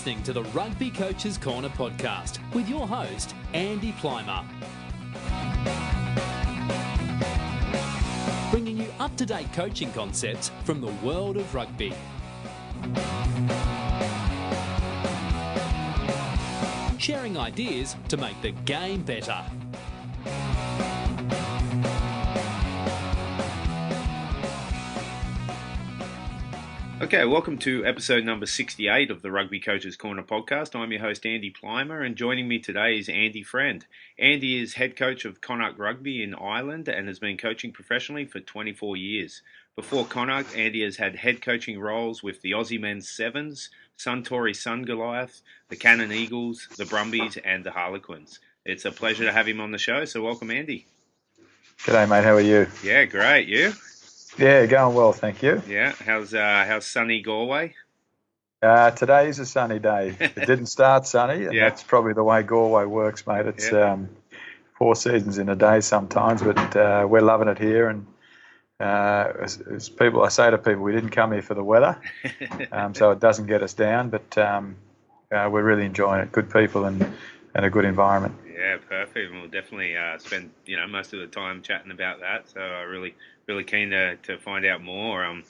listening to the Rugby Coaches Corner podcast with your host, Andy Plimer. Bringing you up-to-date coaching concepts from the world of rugby. Sharing ideas to make the game better. Okay, welcome to episode number 68 of the Rugby Coaches Corner podcast. I'm your host, Andy Plimer, and joining me today is Andy Friend. Andy is head coach of Connacht Rugby in Ireland and has been coaching professionally for 24 years. Before Connacht, Andy has had head coaching roles with the Aussie Men Sevens, Suntory Sungoliath, the Canon Eagles, the Brumbies, and the Harlequins. It's a pleasure to have him on the show, so welcome, Andy. G'day, mate. How are you? Yeah, great. You? Yeah, going well, thank you. Yeah, how's sunny Galway? Today is a sunny day. It didn't start sunny, and that's probably the way Galway works, mate. It's 4 seasons in a day sometimes, but we're loving it here. And as people, I say to people, we didn't come here for the weather, so it doesn't get us down. But we're really enjoying it. Good people and a good environment. Yeah, perfect. We'll definitely spend most of the time chatting about that. So I really keen to find out more.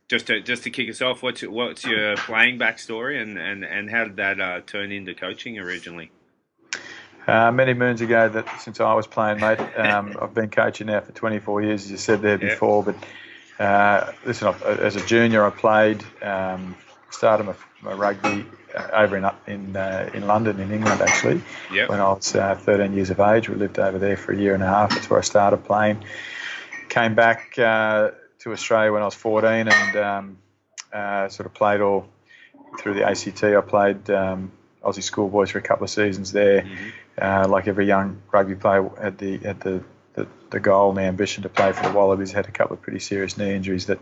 Just to kick us off, what's your playing backstory and how did that turn into coaching originally? Many moons ago, since I was playing, mate. I've been coaching now for 24 years, as you said there before. But listen, as a junior, I played. Started my rugby over in London, in England, actually. When I was 13 years of age. We lived over there for a year and a half. That's where I started playing. Came back to Australia when I was 14 and sort of played all through the ACT. I played Aussie schoolboys for a couple of seasons there. Like every young rugby player, had the goal and the ambition to play for the Wallabies. Had a couple of pretty serious knee injuries that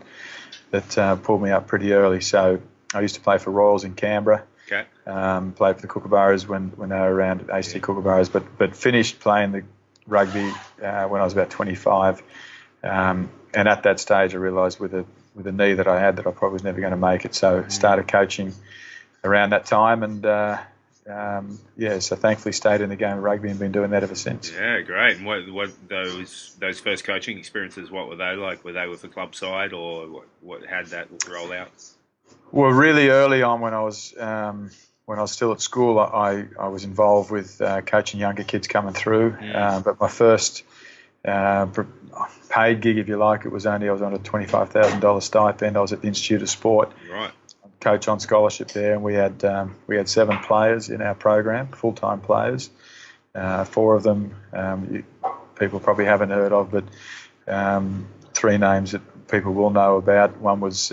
pulled me up pretty early. So I used to play for Royals in Canberra. Okay. Played for the Kookaburras when they were around at ACT Kookaburras, but finished playing the rugby when I was about 25. And at that stage, I realised with the knee that I had that I probably was never going to make it. So started coaching around that time, and so thankfully stayed in the game of rugby and been doing that ever since. Yeah, great. And what those first coaching experiences? What were they like? Were they with the club side, or how did that roll out? Well, really early on when I was still at school, I was involved with coaching younger kids coming through. But my first paid gig, if you like, I was on a $25,000 stipend. I was at the Institute of Sport. Right. Coach on scholarship there, and we had 7 players in our program, full-time players. 4 of them people probably haven't heard of, but 3 names that people will know about. One was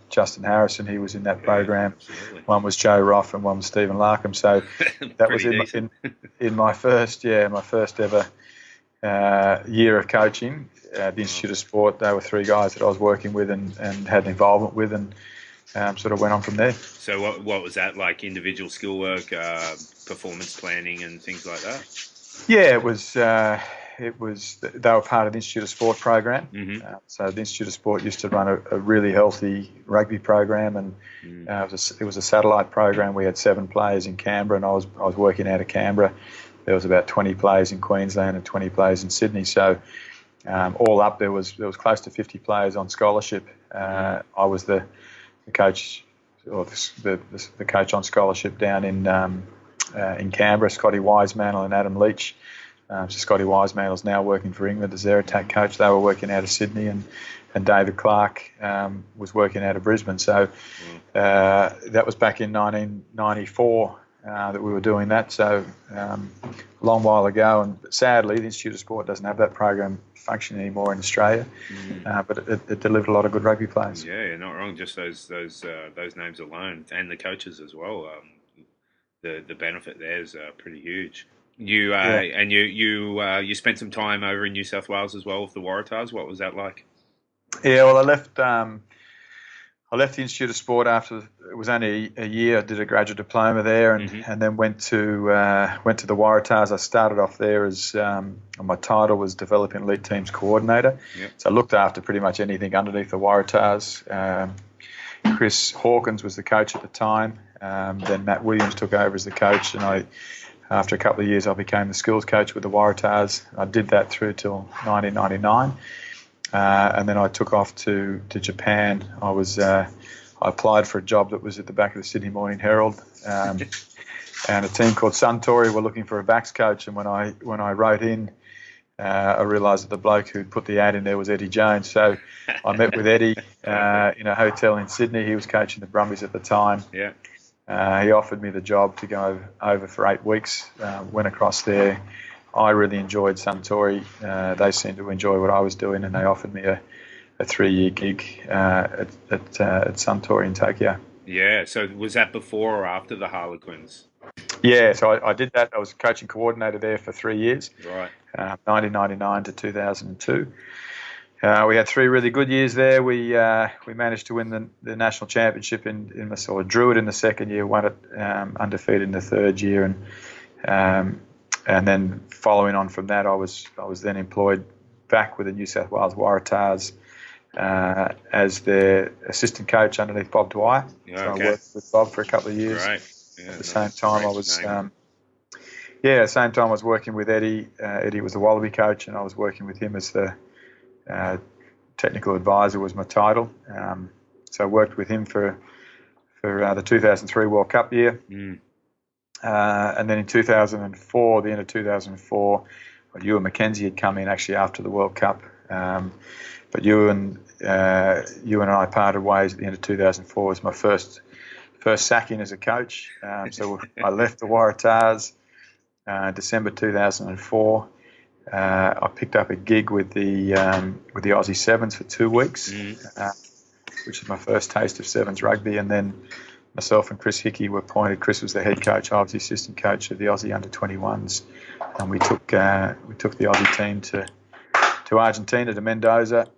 Justin Harrison, he was in that program. Absolutely. One was Joe Roff and one was Stephen Larkham. So that was in my first ever year of coaching at the Institute of Sport. They were 3 guys that I was working with and had involvement with, and sort of went on from there. So what was that like? Individual skill work, performance planning, and things like that. Yeah, it was. They were part of the Institute of Sport program. So the Institute of Sport used to run a really healthy rugby program, and it was a satellite program. We had 7 players in Canberra, and I was working out of Canberra. There was about 20 players in Queensland and 20 players in Sydney. So all up, there was close to 50 players on scholarship. I was the coach, or the coach on scholarship down in Canberra. Scotty Wisemantle and Adam Leach. So Scotty Wisemantle's now working for England as their attack coach. They were working out of Sydney, and David Clark was working out of Brisbane. So that was back in 1994 that we were doing that. So a long while ago, and sadly the Institute of Sport doesn't have that program functioning anymore in Australia. But it delivered a lot of good rugby players. Yeah, you're not wrong. Just those names alone, and the coaches as well. The benefit there is pretty huge. You spent some time over in New South Wales as well with the Waratahs. What was that like? Yeah, well, I left the Institute of Sport after it was only a year. I did a graduate diploma there, and then went to the Waratahs. I started off there as my title was Developing Elite Teams Coordinator. Yep. So I looked after pretty much anything underneath the Waratahs. Chris Hawkins was the coach at the time. Then Matt Williams took over as the coach, and after a couple of years, I became the skills coach with the Waratahs. I did that through till 1999, and then I took off to Japan. I applied for a job that was at the back of the Sydney Morning Herald, and a team called Suntory were looking for a backs coach. And when I wrote in, I realised that the bloke who'd put the ad in there was Eddie Jones. So I met with Eddie in a hotel in Sydney. He was coaching the Brumbies at the time. Yeah. He offered me the job to go over for 8 weeks. Went across there. I really enjoyed Suntory. They seemed to enjoy what I was doing, and they offered me a 3-year gig at Suntory in Tokyo. Yeah. So was that before or after the Harlequins? Yeah. So I did that. I was coaching coordinator there for 3 years. Right. 1999 to 2002. We had 3 really good years there. We managed to win the national championship drew it in the second year, won it undefeated in the third year, and then following on from that, I was then employed back with the New South Wales Waratahs as their assistant coach underneath Bob Dwyer. Yeah, so okay. I worked with Bob for a couple of years. Right. Yeah, At the same time, I was working with Eddie. Eddie was the Wallaby coach, and I was working with him as the technical advisor was my title. So I worked with him for the 2003 World Cup year. And then in 2004, the end of 2004, Ewan McKenzie had come in actually after the World Cup. But Ewan and I parted ways at the end of 2004. It was my first sacking as a coach. So I left the Waratahs December 2004. I picked up a gig with the Aussie Sevens for 2 weeks, which is my first taste of Sevens rugby. And then myself and Chris Hickey were appointed. Chris was the head coach. I was the assistant coach of the Aussie under-21s, and we took the Aussie team to Argentina, to Mendoza.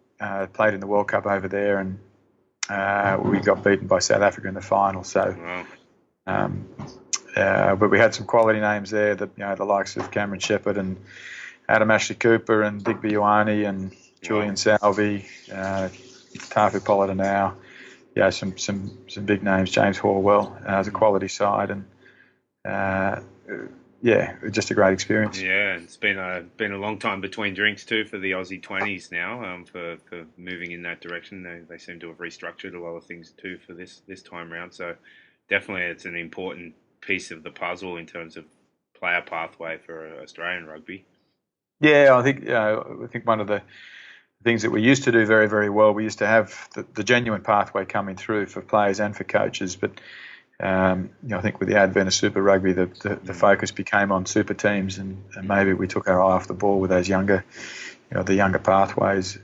Played in the World Cup over there, and we got beaten by South Africa in the final. So. Wow. But we had some quality names there, that the likes of Cameron Shepherd and Adam Ashley Cooper and Digby Ioane and Julian Salvi, Tafu Polidornou. Yeah, some big names. James Horwell as a quality side, and just a great experience. Yeah, it's been a long time between drinks too for the Aussie 20s now. For moving in that direction, they seem to have restructured a lot of things too for this time round. So definitely, it's an important piece of the puzzle in terms of player pathway for Australian rugby. Yeah, I think one of the things that we used to do very, very well, we used to have the genuine pathway coming through for players and for coaches. But I think with the advent of Super Rugby, the focus became on super teams, and maybe we took our eye off the ball with those younger pathways.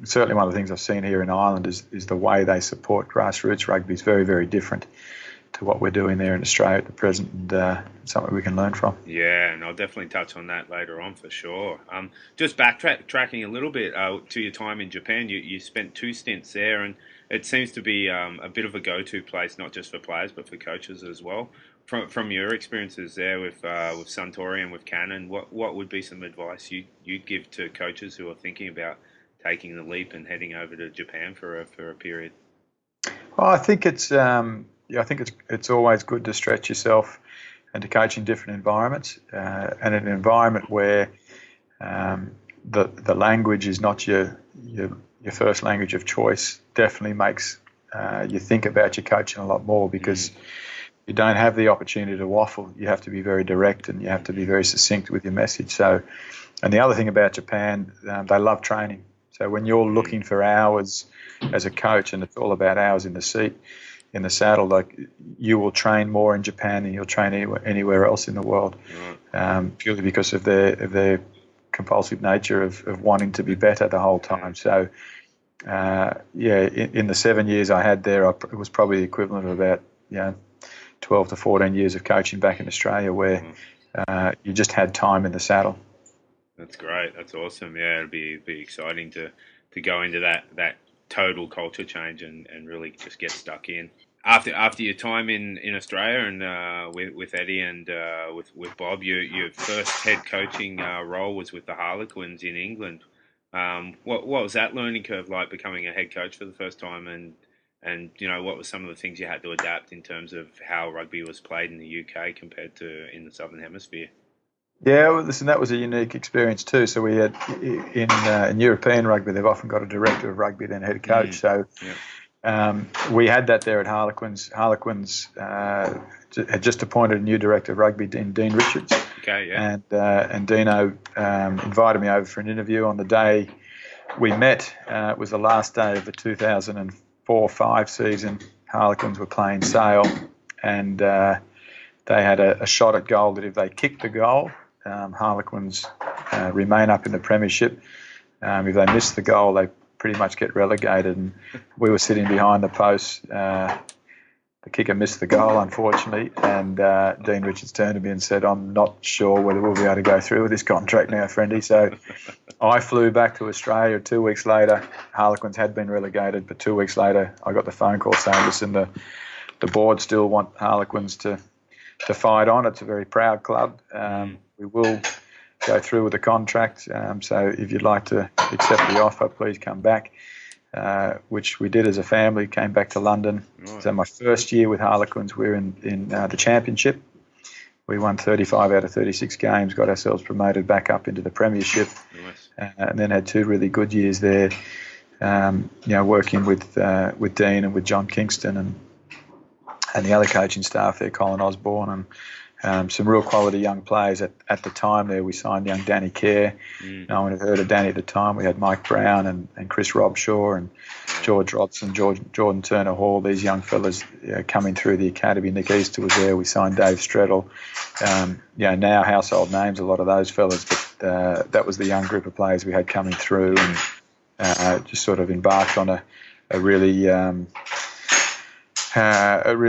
Certainly, one of the things I've seen here in Ireland is the way they support grassroots rugby is very, very different to what we're doing there in Australia at the present, and something we can learn from. Yeah, and I'll definitely touch on that later on for sure. Just backtracking a little bit to your time in Japan, you spent 2 stints there, and it seems to be a bit of a go-to place, not just for players but for coaches as well. From your experiences there with Suntory and with Canon, what would be some advice you'd give to coaches who are thinking about taking the leap and heading over to Japan for a period? Well, I think it's always good to stretch yourself and to coach in different environments, and an environment where the language is not your first language of choice definitely makes you think about your coaching a lot more, because you don't have the opportunity to waffle. You have to be very direct, and you have to be very succinct with your message. So, and the other thing about Japan, they love training. So when you're looking for hours as a coach, and it's all about hours in the seat, in the saddle, like, you will train more in Japan than you'll train anywhere else in the world, purely because of their compulsive nature of wanting to be better the whole time. So, in the 7 years I had there, it was probably the equivalent of about 12 to 14 years of coaching back in Australia, where you just had time in the saddle. That's great. That's awesome. Yeah, it'd be exciting to go into that total culture change and really just get stuck in. After your time in Australia and with Eddie and with Bob, your first head coaching role was with the Harlequins in England. What was that learning curve like, becoming a head coach for the first time, and And, what were some of the things you had to adapt in terms of how rugby was played in the UK compared to in the Southern Hemisphere? Yeah, well, listen, that was a unique experience too. So we had in European rugby, they've often got a director of rugby, then head coach. We had that there at Harlequins. Harlequins had just appointed a new director of rugby, Dean Richards. Okay, yeah. And Dino invited me over for an interview on the day we met. It was the last day of the 2004-05 season. Harlequins were playing Sale, and they had a shot at goal that if they kicked the goal, Harlequins remain up in the premiership. If they missed the goal, they pretty much get relegated. And we were sitting behind the post. The kicker missed the goal, unfortunately, and Dean Richards turned to me and said, "I'm not sure whether we'll be able to go through with this contract now, friendy." So I flew back to Australia 2 weeks later. Harlequins had been relegated, but 2 weeks later I got the phone call saying, "Listen, the board still want Harlequins to fight on. It's a very proud club. We will go through with the contract. So if you'd like to accept the offer, please come back." Which we did as a family, came back to London. Right. So my first year with Harlequins, we were in the championship. We won 35 out of 36 games, got ourselves promoted back up into the premiership. Nice. And then had 2 really good years there, working with Dean and with John Kingston and the other coaching staff there, Colin Osborne, and some real quality young players. At the time there, we signed young Danny Kerr. No one had heard of Danny at the time. We had Mike Brown and Chris Robshaw and George Rodson, Jordan Turner Hall, these young fellas coming through the academy. Nick Easter was there. We signed Dave Streddle. Now household names, a lot of those fellas, but that was the young group of players we had coming through, and just sort of embarked on a really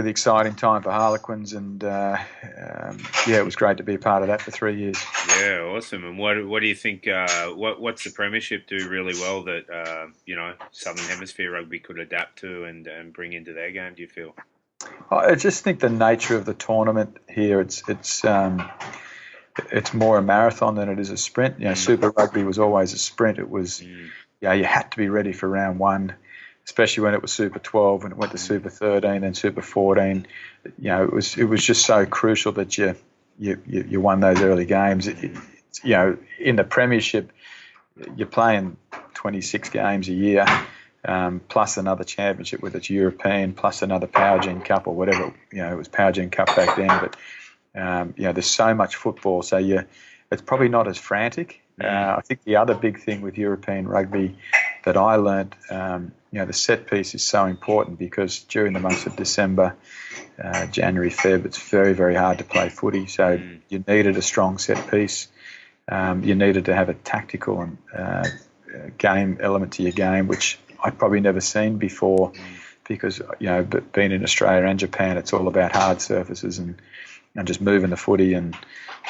exciting time for Harlequins, and it was great to be a part of that for 3 years. Yeah, awesome. And what do you think? What's the premiership do really well that Southern Hemisphere rugby could adapt to and bring into their game? Do you feel? I just think the nature of the tournament here, it's more a marathon than it is a sprint. Super Rugby was always a sprint. It was you had to be ready for round one, especially when it was Super 12, when it went to Super 13 and Super 14. It was just so crucial that you won those early games. In the Premiership, you're playing 26 games a year, plus another championship with its European, plus another Power Gen Cup or whatever. It was Power Gen Cup back then, but there's so much football, so it's probably not as frantic. I think the other big thing with European rugby that I learnt, the set piece is so important, because during the months of December, January, Feb, it's very, very hard to play footy. So you needed a strong set piece. You needed to have a tactical and game element to your game, which I'd probably never seen before, because but being in Australia and Japan, it's all about hard surfaces and just moving the footy and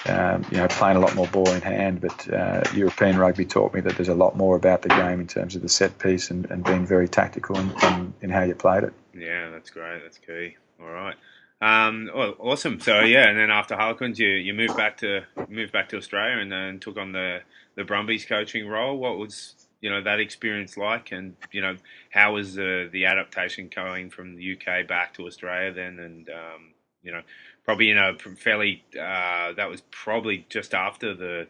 playing a lot more ball in hand. But European rugby taught me that there's a lot more about the game in terms of the set piece and being very tactical in how you played it. Yeah, that's great. That's key. All right. Awesome. So and then after Harlequins, you moved back to Australia and then took on the Brumbies coaching role. What was that experience like, and how was the adaptation going from the UK back to Australia then, and probably fairly that was probably just after the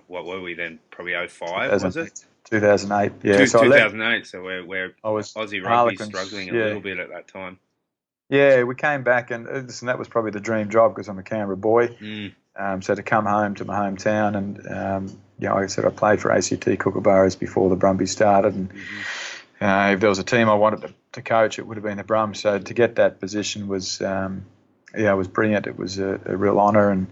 what were we then, probably 05, was it? 2008, yeah. 2008, so where Aussie rugby Harlequins, struggling a little bit at that time. Yeah, we came back, and that was probably the dream job, because I'm a Canberra boy. So to come home to my hometown, and I said I played for ACT Kookaburras before the Brumbies started, and if there was a team I wanted to coach, it would have been the Brums. So to get that position was it was brilliant. It was a real honour,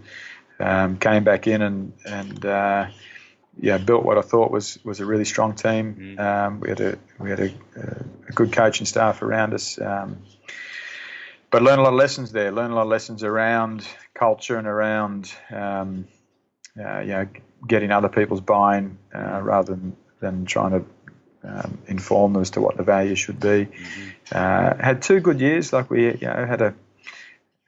and came back in and built what I thought was a really strong team. We had a good coaching staff around us. But learned a lot of lessons there. Learned a lot of lessons around culture and around getting other people's buy-in rather than trying to inform them as to what the value should be. Had 2 good years. Like we had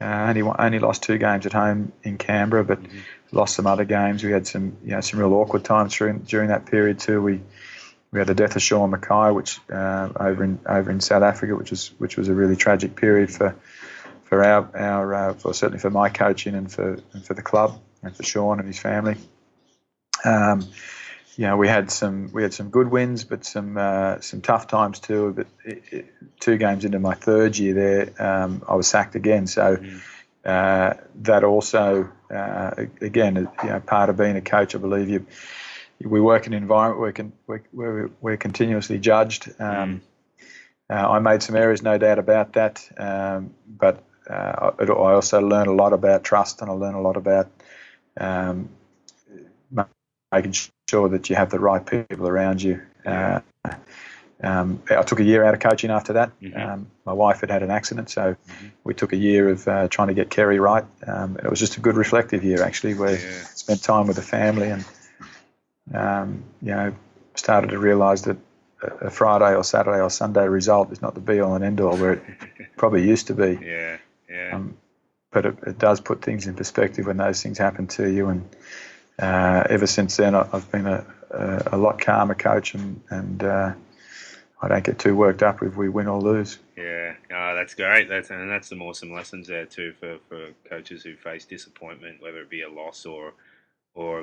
only lost 2 games at home in Canberra, but lost some other games. We had some real awkward times during that period too. we had the death of Sean Mackay, which over in South Africa, which was a really tragic period for certainly for my coaching and for the club and for Sean and his family. We had some good wins, but some tough times too. But 2 games into my 3rd year there, I was sacked again. So that also, again, part of being a coach, I believe we work in an environment where we're continuously judged. I made some errors, no doubt about that, but I also learned a lot about trust, and I learned a lot about making sure that you have the right people around you. I took a year out of coaching after that. My wife had an accident, so we took a year of trying to get Kerry right. It was just a good reflective year, actually, where I spent time with the family and started to realise that a Friday or Saturday or Sunday result is not the be-all and end-all where it probably used to be. But it does put things in perspective when those things happen to you. And ever since then, I've been a lot calmer coach, and I don't get too worked up if we win or lose. Yeah, that's great. That's some awesome lessons there too for coaches who face disappointment, whether it be a loss or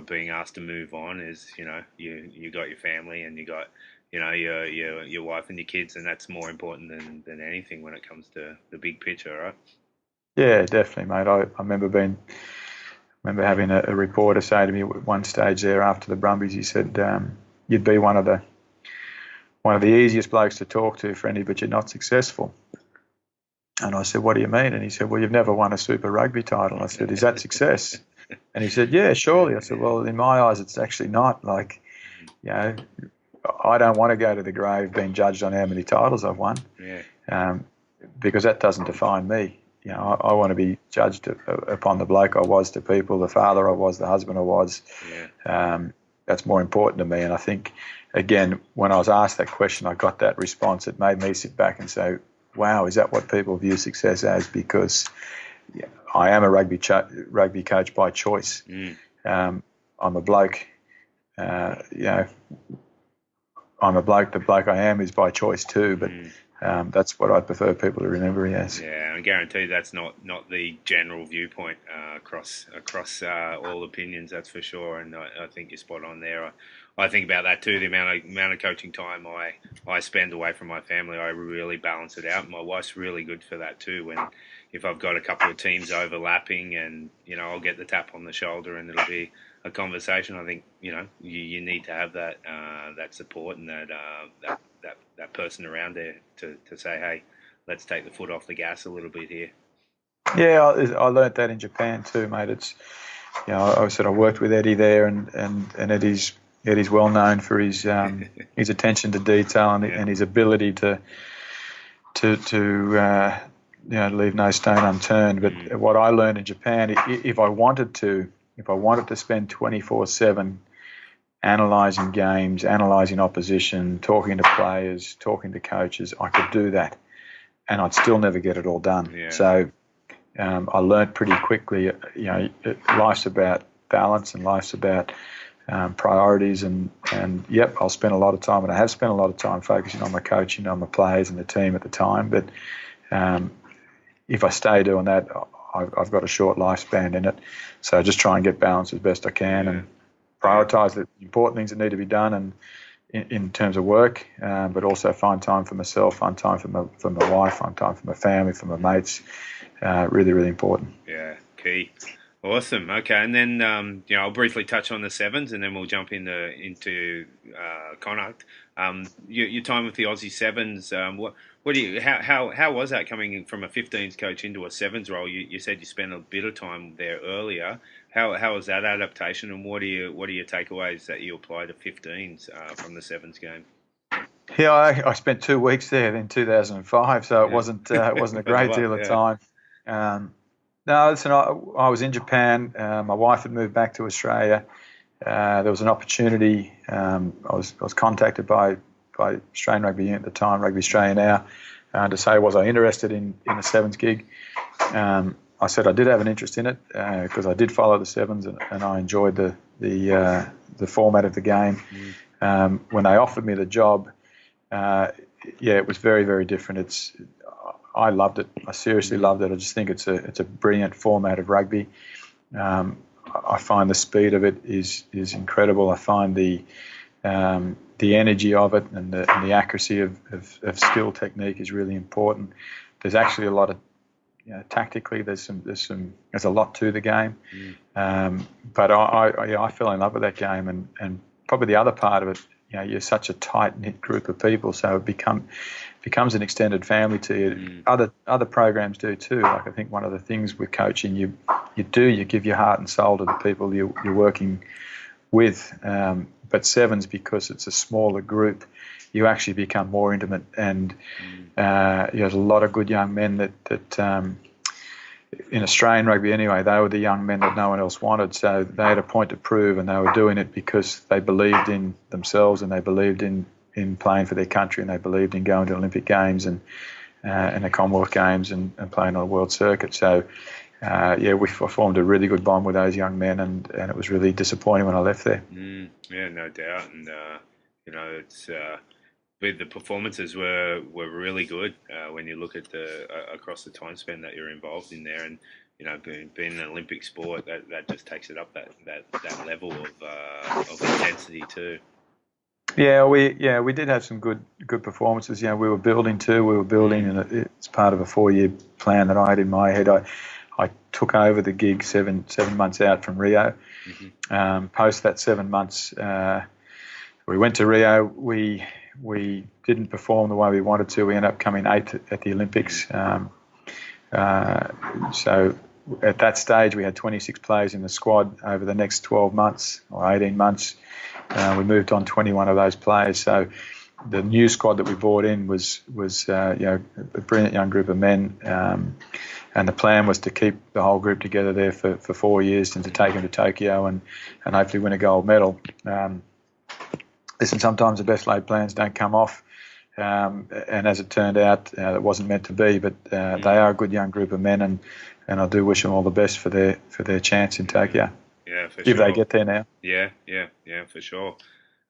being asked to move on. Is you got your family and you got your wife and your kids, and that's more important than anything when it comes to the big picture, right? Yeah, definitely, mate. I remember having a reporter say to me at one stage there after the Brumbies, he said, "You'd be one of the easiest blokes to talk to, Friendy, but you're not successful." And I said, "What do you mean?" And he said, "Well, you've never won a Super Rugby title." I said, "Is that success?" And he said, "Yeah, surely." I said, "Well, in my eyes, it's actually not. Like, I don't want to go to the grave being judged on how many titles I've won, because that doesn't define me. I want to be judged upon the bloke I was to people, the father I was, the husband I was. That's more important to me." And I think, again, when I was asked that question, I got that response. It made me sit back and say, wow, is that what people view success as? Because I am a rugby coach by choice. I'm a bloke. I'm a bloke. The bloke I am is by choice too, but that's what I'd prefer people to remember. Yes. Yeah, I guarantee that's not the general viewpoint across all opinions. That's for sure, and I think you're spot on there. I think about that too. The amount of coaching time I spend away from my family, I really balance it out. My wife's really good for that too. If I've got a couple of teams overlapping, and I'll get the tap on the shoulder, and it'll be a conversation. I think you need to have that support and that person around there to say, hey, let's take the foot off the gas a little bit here. Yeah, I learnt that in Japan too, mate. It's I worked with Eddie there, and Eddie's well known for his attention to detail and his ability to leave no stone unturned. But what I learned in Japan, if I wanted to spend 24/7 analysing games, analysing opposition, talking to players, talking to coaches, I could do that, and I'd still never get it all done. Yeah. So I learnt pretty quickly, life's about balance, and life's about priorities, and I'll spend a lot of time, and I have spent a lot of time focusing on my coaching, on my players and the team at the time. But if I stay doing that, I've got a short lifespan in it. So I just try and get balance as best I can, and prioritise the important things that need to be done, and in terms of work, but also find time for myself, find time for my wife, find time for my family, for my mates. Really, really important. Yeah, key. Awesome. Okay, and then I'll briefly touch on the sevens, and then we'll jump into Connacht. Your time with the Aussie Sevens. What do you? How was that coming from a 15s coach into a sevens role? You said you spent a bit of time there earlier. How was that adaptation, and what are your takeaways that you apply to 15s from the sevens game? Yeah, I spent 2 weeks there in 2005, so it wasn't a great deal of time. No, listen, I was in Japan. My wife had moved back to Australia. There was an opportunity. I was contacted by Australian Rugby Union at the time, Rugby Australia now, to say, was I interested in a sevens gig? I said I did have an interest in it because I did follow the sevens, and I enjoyed the format of the game. When they offered me the job, it was very, very different. I loved it. I seriously loved it. I just think it's a brilliant format of rugby. I find the speed of it is incredible. I find the energy of it and the accuracy of skill technique is really important. There's actually a lot of tactically there's a lot to the game, but I fell in love with that game, and probably the other part of it, you're such a tight knit group of people, so it becomes an extended family to you. Other programs do too. Like I think one of the things with coaching, you give your heart and soul to the people you're working with, but sevens, because it's a smaller group, you actually become more intimate, and there's a lot of good young men that in Australian rugby anyway, they were the young men that no one else wanted, so they had a point to prove, and they were doing it because they believed in themselves, and they believed in playing for their country, and they believed in going to Olympic Games and the Commonwealth Games and playing on a world circuit. So we formed a really good bond with those young men, and it was really disappointing when I left there. Yeah, no doubt. And it's the performances were really good when you look at across the time span that you're involved in there, and being an Olympic sport, that just takes it up that level of intensity too. Yeah, we did have some good performances. We were building too. And it's part of a 4-year plan that I had in my head. I took over the gig seven months out from Rio. Post that 7 months, we went to Rio. We didn't perform the way we wanted to. We ended up coming 8th at the Olympics. So at that stage, we had 26 players in the squad. Over the next 12 months or 18 months, we moved on 21 of those players. So the new squad that we brought in was a brilliant young group of men, and the plan was to keep the whole group together there for 4 years and to take them to Tokyo and hopefully win a gold medal. Listen, sometimes the best laid plans don't come off, and as it turned out, it wasn't meant to be. But they are a good young group of men, and I do wish them all the best for their chance in Tokyo. Yeah, for sure. If they get there now. Yeah, for sure.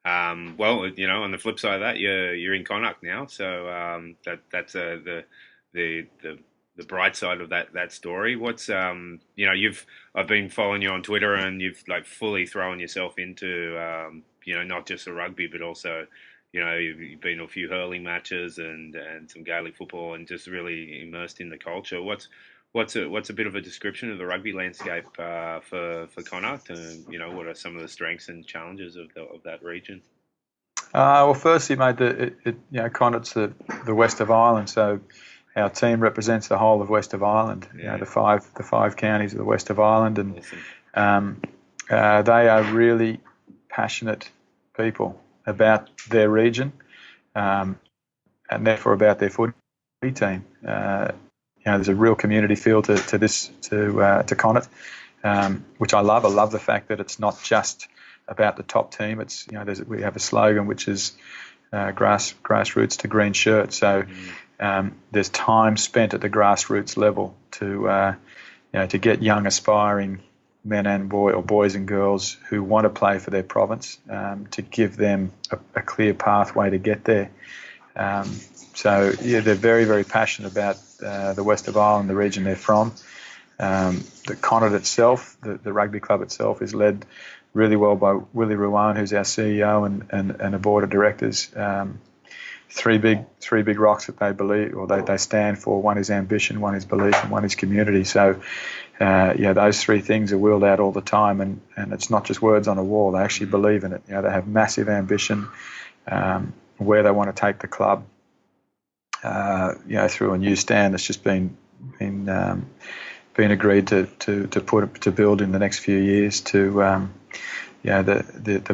Well, on the flip side of that, you're in Connacht now, so that's the bright side of that story. What's I've been following you on Twitter, and you've fully thrown yourself into not just the rugby, but also you've been to a few hurling matches and some Gaelic football, and just really immersed in the culture. What's a bit of a description of the rugby landscape for Connacht, and what are some of the strengths and challenges of that region? Well, firstly, mate, Connacht's the west of Ireland, so our team represents the whole of west of Ireland. Yeah. The five counties of the west of Ireland, and awesome. They are really passionate people about their region, and therefore about their footy team. There's a real community feel to Connacht, which I love. I love the fact that it's not just about the top team. It's we have a slogan which is grassroots to green shirt. So there's time spent at the grassroots level to get young aspiring men and boys and girls who want to play for their province, to give them a clear pathway to get there. They're very, very passionate about the west of Ireland, the region they're from. The Connacht itself, the rugby club itself, is led really well by Willie Ruane, who's our CEO, and a board of directors. Three big rocks that they believe, or they stand for. One is ambition, one is belief, and one is community. So, those three things are wheeled out all the time, and it's not just words on a wall. They actually believe in it. They have massive ambition, where they want to take the club. Through a new stand that's just been agreed to build in the next few years. The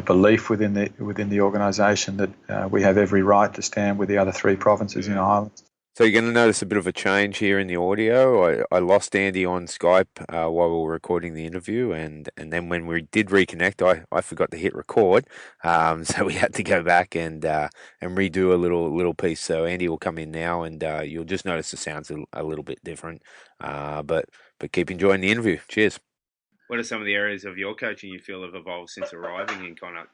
belief within the organisation that we have every right to stand with the other three provinces in Ireland. So you're going to notice a bit of a change here in the audio. I lost Andy on Skype while we were recording the interview, and then when we did reconnect, I forgot to hit record, so we had to go back and redo a little piece. So Andy will come in now, and you'll just notice the sound's a little bit different, but keep enjoying the interview. Cheers. What are some of the areas of your coaching you feel have evolved since arriving in Connacht?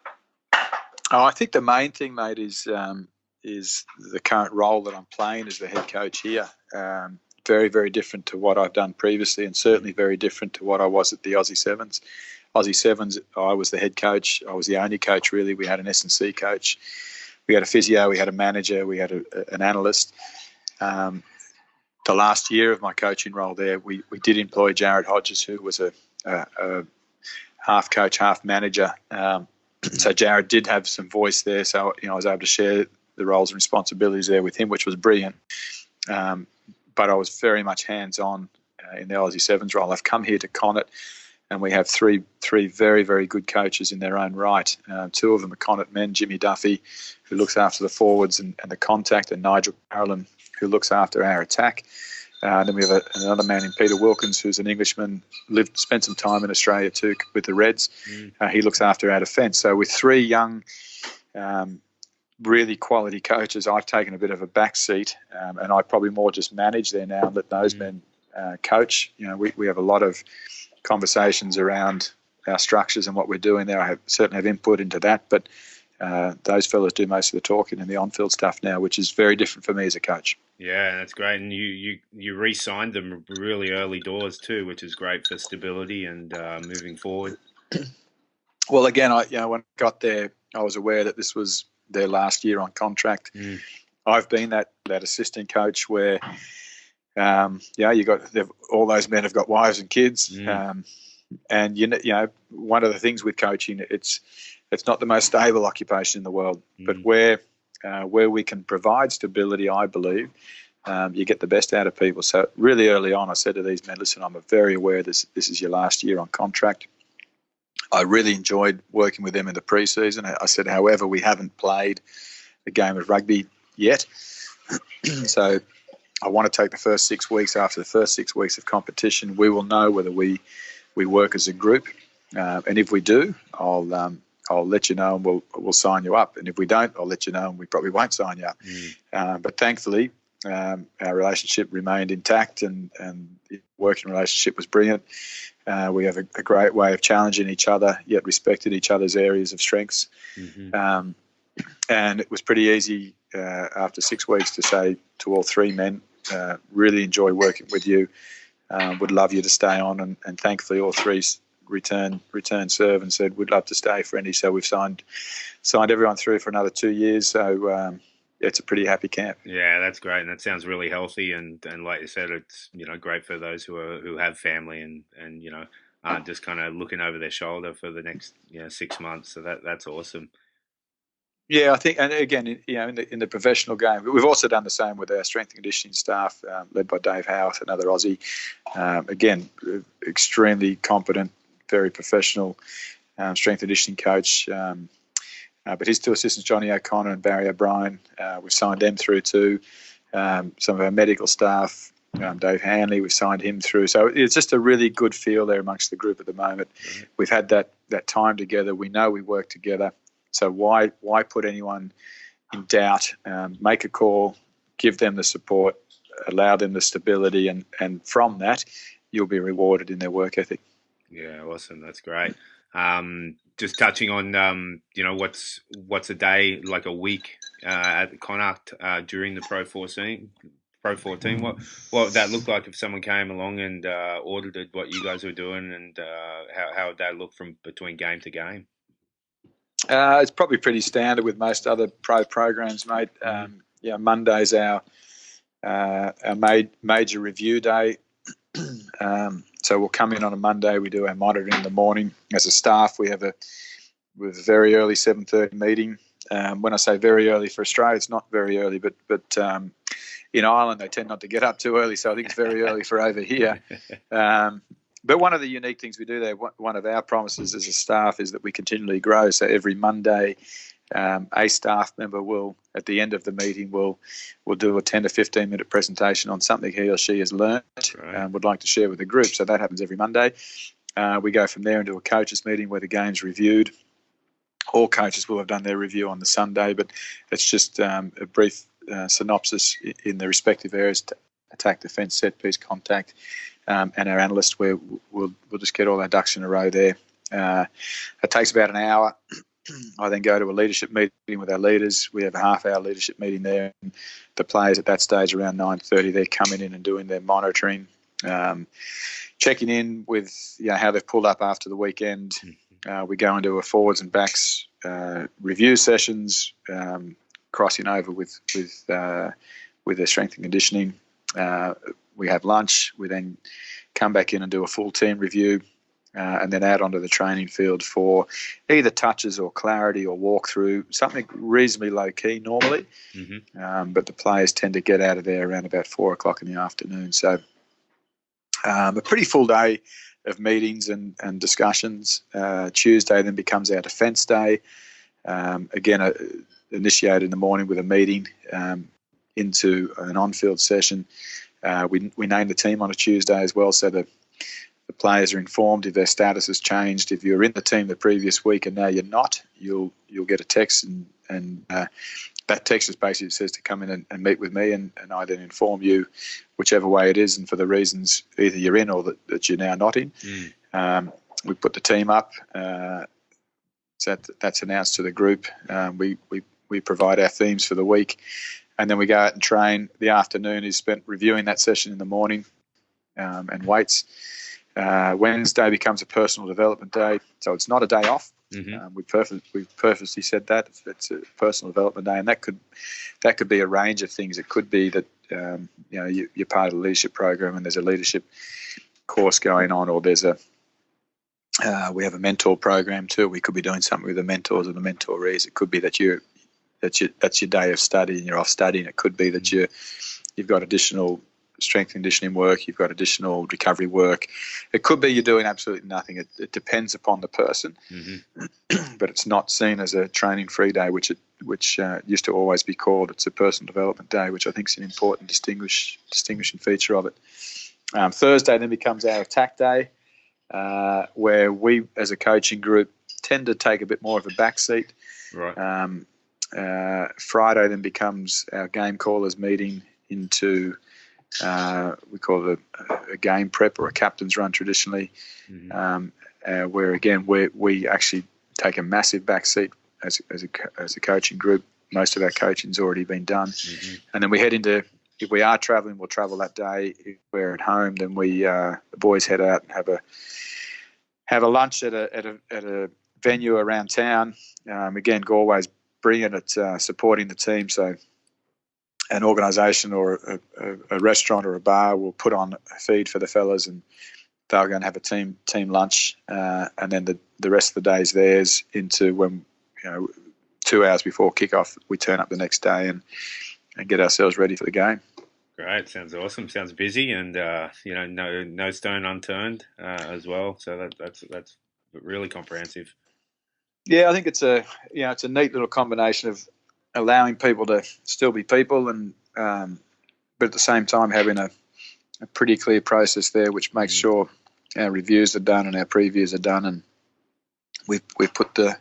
Oh, I think the main thing, mate, is the current role that I'm playing as the head coach here. Very, very different to what I've done previously, and certainly very different to what I was at the Aussie Sevens. Aussie Sevens, I was the head coach. I was the only coach, really. We had an S&C coach. We had a physio. We had a manager. We had an analyst. The last year of my coaching role there, we did employ Jared Hodges, who was a half coach, half manager. So Jared did have some voice there. So I was able to share the roles and responsibilities there with him, which was brilliant. But I was very much hands-on in the Aussie Sevens role. I've come here to Connacht, and we have three very, very good coaches in their own right. Two of them are Connacht Men, Jimmy Duffy, who looks after the forwards and the contact, and Nigel Carolyn, who looks after our attack. Then we have another man in Peter Wilkins, who's an Englishman, spent some time in Australia too with the Reds. He looks after our defence. So with three young, really quality coaches, I've taken a bit of a back seat, and I probably more just manage there now and let those men coach. We have a lot of conversations around our structures and what we're doing there. I certainly have input into that, but those fellas do most of the talking and the on-field stuff now, which is very different for me as a coach. Yeah, that's great. And you re-signed them really early doors too, which is great for stability and moving forward. Well, again, when I got there, I was aware that this was their last year on contract. I've been that assistant coach where, all those men have got wives and kids, and one of the things with coaching, it's not the most stable occupation in the world, but where we can provide stability, I believe, you get the best out of people. So really early on, I said to these men, listen, I'm very aware this is your last year on contract. I really enjoyed working with them in the pre-season. I said, however, we haven't played a game of rugby yet. So I want to take the first 6 weeks. After the first 6 weeks of competition, we will know whether we work as a group. And if we do, I'll let you know and we'll sign you up. And if we don't, I'll let you know and we probably won't sign you up. But thankfully, our relationship remained intact and the working relationship was brilliant. We have a great way of challenging each other, yet respected each other's areas of strengths. And it was pretty easy after 6 weeks to say to all three men, really enjoy working with you, would love you to stay on. And thankfully all three return serve and said, we'd love to stay, Friendy. So we've signed everyone through for another 2 years. So it's a pretty happy camp. Yeah, that's great, and that sounds really healthy. And like you said, it's great for those who have family and aren't just kind of looking over their shoulder for the next 6 months. So that's awesome. Yeah, I think, and again, in the professional game, we've also done the same with our strength and conditioning staff, led by Dave Howarth, another Aussie. Again, extremely competent, very professional strength and conditioning coach. But his two assistants, Johnny O'Connor and Barry O'Brien, we've signed them through too. Some of our medical staff, Dave Hanley, we've signed him through. So it's just a really good feel there amongst the group at the moment. We've had that time together. We know we work together. So why put anyone in doubt? Make a call, give them the support, allow them the stability, and from that, you'll be rewarded in their work ethic. Yeah, awesome. That's great. Just touching on, what's a day, like a week at Connacht during the Pro 14. What would that look like if someone came along and audited what you guys were doing, and how would that look from between game to game? It's probably pretty standard with most other pro programs, mate. Monday's our major review day. So we'll come in on a Monday. We do our monitoring in the morning. As a staff, we have a very early 7:30 meeting. When I say very early for Australia, it's not very early, but in Ireland they tend not to get up too early, so I think it's very early for over here. But one of the unique things we do there, one of our promises as a staff, is that we continually grow. So every Monday, a staff member will, at the end of the meeting, will do a 10 to 15 minute presentation on something he or she has learned and would like to share with the group. So that happens every Monday. We go from there into a coaches meeting where the game's reviewed. All coaches will have done their review on the Sunday, but it's just a brief synopsis in the respective areas: attack, defence, set piece, contact, and our analyst, where we'll just get all our ducks in a row there. It takes about an hour. I then go to a leadership meeting with our leaders. We have a half-hour leadership meeting there. And the players at that stage, around 9:30, they're coming in and doing their monitoring, checking in with how they've pulled up after the weekend. We go into a forwards and backs review sessions, crossing over with their strength and conditioning. We have lunch. We then come back in and do a full team review, and then out onto the training field for either touches or clarity or walkthrough, something reasonably low key normally. But the players tend to get out of there around about 4 o'clock in the afternoon. So a pretty full day of meetings and discussions. Tuesday then becomes our defence day. Again, initiated in the morning with a meeting into an on-field session. We name the team on a Tuesday as well, so that the players are informed if their status has changed. If you're in the team the previous week and now you're not, you'll get a text, and that text just basically says to come in and meet with me, and I then inform you whichever way it is and for the reasons either you're in or that you're now not in. We put the team up. So that's announced to the group. We provide our themes for the week, and then we go out and train. The afternoon is spent reviewing that session in the morning and weights. Wednesday becomes a personal development day, so it's not a day off. We purposely said that it's a personal development day, and that could be a range of things. It could be that you're part of the leadership program and there's a leadership course going on, or there's we have a mentor program too. We could be doing something with the mentors and the mentorees. It could be that that's your day of study and you're off studying. It could be that you've got additional strength and conditioning work, you've got additional recovery work. It could be you're doing absolutely nothing. It depends upon the person, but it's not seen as a training-free day, which used to always be called. It's a personal development day, which I think is an important distinguishing feature of it. Thursday then becomes our attack day, where we, as a coaching group, tend to take a bit more of a back seat. Right. Friday then becomes our game callers meeting into we call it a game prep or a captain's run traditionally, where again we actually take a massive back seat as a coaching group. Most of our coaching's already been done, and then we head into, if we are travelling, we'll travel that day. If we're at home, then the boys head out and have a lunch at a venue around town. Again, Galway's brilliant at supporting the team, so an organisation or a restaurant or a bar will put on a feed for the fellas, and they'll go and have a team lunch, and then the rest of the day's theirs into when 2 hours before kickoff we turn up the next day and get ourselves ready for the game. Great, sounds awesome. Sounds busy, and no stone unturned as well. So that's really comprehensive. Yeah, I think it's a neat little combination of allowing people to still be people, and but at the same time having a pretty clear process there, which makes sure our reviews are done and our previews are done, and we've put the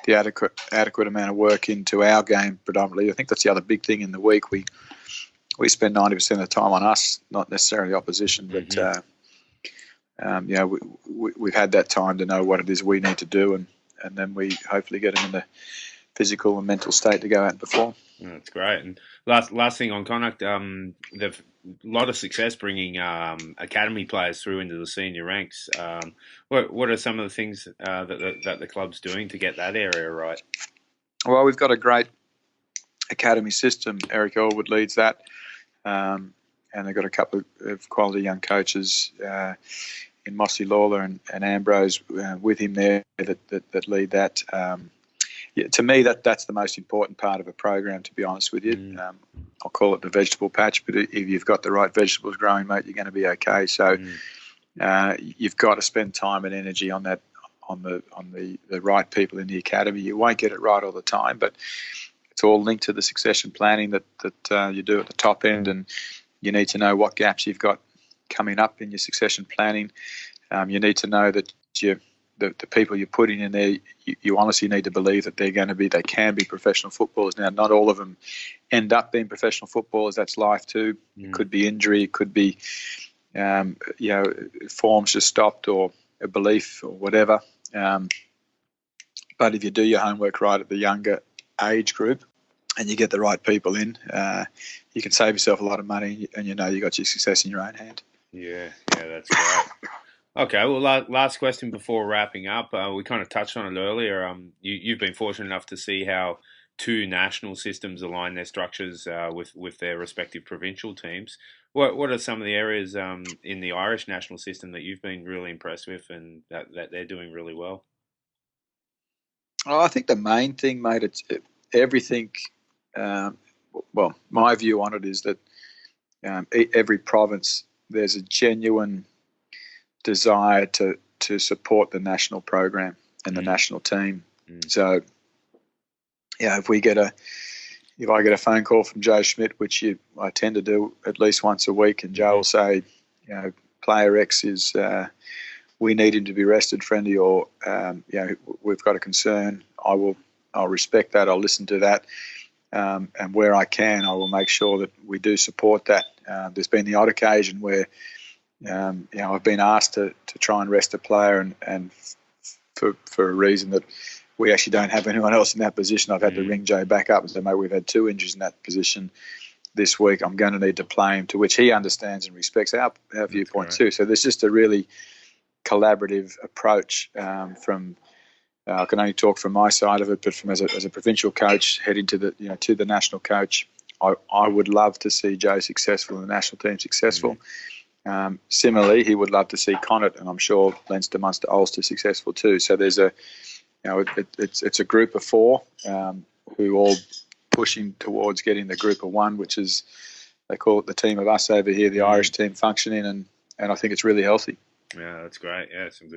adequate amount of work into our game predominantly. I think that's the other big thing in the week. We spend 90% of the time on us, not necessarily opposition, but we've had that time to know what it is we need to do, and then we hopefully get them in the physical and mental state to go out and perform. That's great. And last thing on Connacht, they've a lot of success bringing academy players through into the senior ranks. What are some of the things that the club's doing to get that area right? Well, we've got a great academy system. Eric Elwood leads that, and they've got a couple of quality young coaches in Mossy Lawler and Ambrose with him there that lead that. To me, that's the most important part of a program, to be honest with you. I'll call it the vegetable patch, but if you've got the right vegetables growing, mate, you're going to be okay. So you've got to spend time and energy on that, on the right people in the academy. You won't get it right all the time, but it's all linked to the succession planning that you do at the top end, and you need to know what gaps you've got coming up in your succession planning. You need to know that the people you're putting in there, you honestly need to believe that they can be professional footballers. Now, not all of them end up being professional footballers. That's life too. It could be injury. It could be, forms just stopped, or a belief, or whatever. But But if you do your homework right at the younger age group and you get the right people in, you can save yourself a lot of money, and you got your success in your own hand. Yeah, that's great. Okay, well, last question before wrapping up. We kind of touched on it earlier. You've been fortunate enough to see how two national systems align their structures with their respective provincial teams. What are some of the areas in the Irish national system that you've been really impressed with and that they're doing really well? Oh, I think the main thing, mate, it's everything. Well, my view on it is that every province, there's a genuine desire to support the national program and the national team. So, if I get a phone call from Joe Schmidt, which I tend to do at least once a week, and Joe will say, player X is, we need him to be rested, friendly, or we've got a concern. I'll respect that. I'll listen to that, and where I can, I will make sure that we do support that. There's been the odd occasion where I've been asked to try and rest a player, and for a reason that we actually don't have anyone else in that position. I've had to ring Joe back up and say, mate, we've had 2 injuries in that position this week. I'm going to need to play him, to which he understands and respects our viewpoint too. So there's just a really collaborative approach from. I can only talk from my side of it, but from as a provincial coach heading to the national coach, I would love to see Joe successful and the national team successful. Similarly, he would love to see Connacht, and I'm sure Leinster, Munster, Ulster successful too. So there's it's a group of 4 who all pushing towards getting the group of 1, which is, they call it the team of us over here, the Irish team functioning, and I think it's really healthy. Yeah, that's great. Yeah, some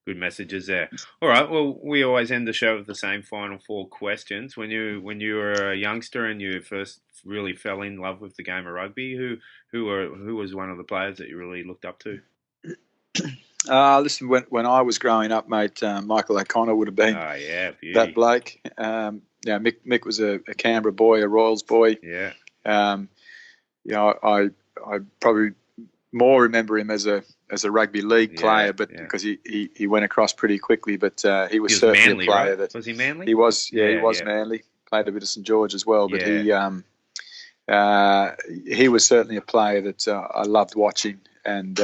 good messages there. All right. Well, we always end the show with the same final 4 questions. When you were a youngster and you first really fell in love with the game of rugby, who was one of the players that you really looked up to? Listen, when I was growing up, mate, Michael O'Connor would have been that bloke. Mick was a Canberra boy, a Royals boy. Yeah. I probably more remember him as a rugby league player, but because he went across pretty quickly. But he was certainly Manly, a player. right? That was he Manly? He was. He was Manly. Played a bit of St George as well. But he was certainly a player that I loved watching, and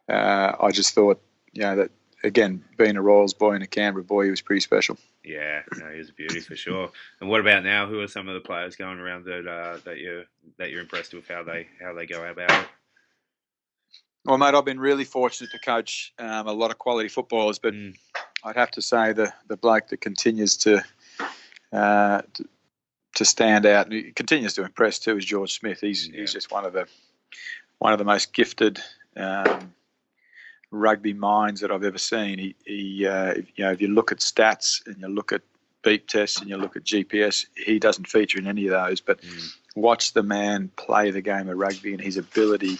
I just thought, that again, being a Royals boy and a Canberra boy, he was pretty special. Yeah, no, he was a beauty for sure. And what about now? Who are some of the players going around that you're impressed with how they go about it? Well, mate, I've been really fortunate to coach a lot of quality footballers, but I'd have to say the bloke that continues to stand out and he continues to impress too is George Smith. He's just one of the most gifted rugby minds that I've ever seen. If you look at stats and you look at beep tests and you look at GPS, he doesn't feature in any of those. But watch the man play the game of rugby and his ability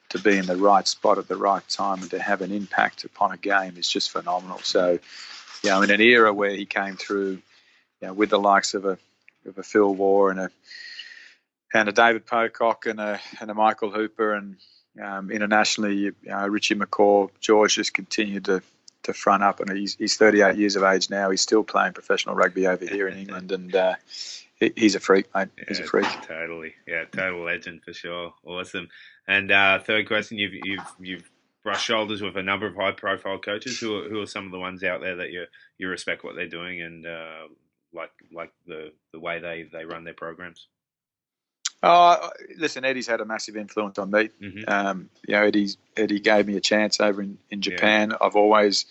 to be in the right spot at the right time and to have an impact upon a game is just phenomenal. So, in an era where he came through, with the likes of a Phil Waugh and a David Pocock and a Michael Hooper, and internationally, Richie McCaw, George just continued to front up, and he's 38 years of age now. He's still playing professional rugby over here in England, and he's a freak, mate. He's a freak. Totally, total legend for sure. Awesome. And third question, you've brushed shoulders with a number of high-profile coaches. Who are some of the ones out there that you respect what they're doing and like the way they run their programs? Listen, Eddie's had a massive influence on me. Eddie gave me a chance over in Japan. I've always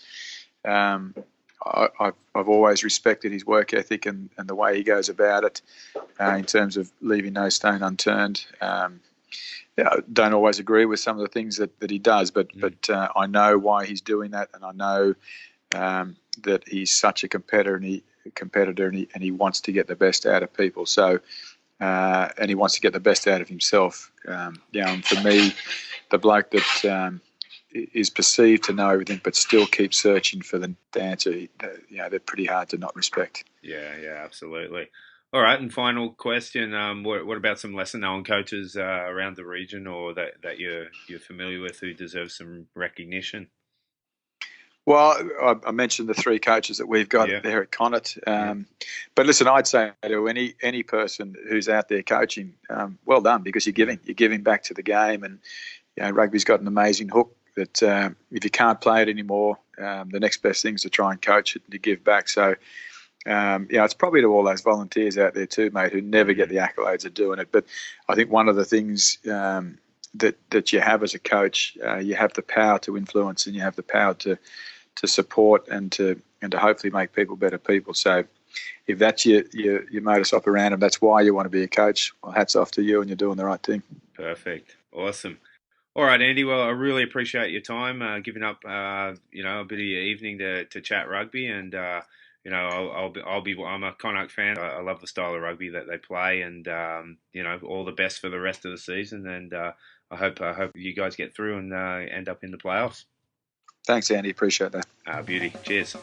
respected his work ethic and the way he goes about it in terms of leaving no stone unturned. Don't always agree with some of the things that he does, but I know why he's doing that, and I know that he's such a competitor and he wants to get the best out of people. So. And he wants to get the best out of himself. And for me, the bloke that is perceived to know everything but still keeps searching for the answer, they're pretty hard to not respect. Yeah, absolutely. All right, and final question: what about some lesser-known coaches around the region, or that you're familiar with, who deserve some recognition? Well, I mentioned the 3 coaches that we've got there at Connacht. But listen, I'd say to any person who's out there coaching, well done, because you're giving back to the game, and rugby's got an amazing hook that if you can't play it anymore, the next best thing is to try and coach it and to give back. So, it's probably to all those volunteers out there too, mate, who never get the accolades of doing it. But I think one of the things that you have as a coach, you have the power to influence, and you have the power to support and to hopefully make people better people. So if that's your modus operandi, that's why you want to be a coach, well, hats off to you, and you're doing the right thing. Perfect. Awesome. All right, Andy. Well, I really appreciate your time, giving up, a bit of your evening to chat rugby, and I'm a Connacht fan. I love the style of rugby that they play, and all the best for the rest of the season. And I hope you guys get through and end up in the playoffs. Thanks, Andy. Appreciate that. Beauty. Cheers.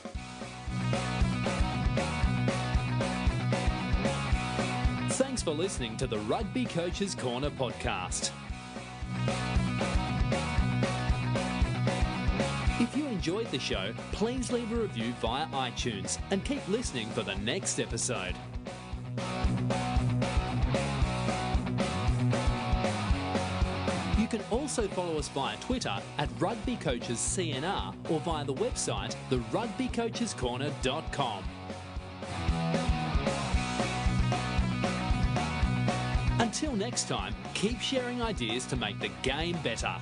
Thanks for listening to the Rugby Coaches Corner podcast. If you enjoyed the show, please leave a review via iTunes and keep listening for the next episode. You can also follow us via Twitter at Rugby Coaches CNR or via the website therugbycoachescorner.com. Until next time, keep sharing ideas to make the game better.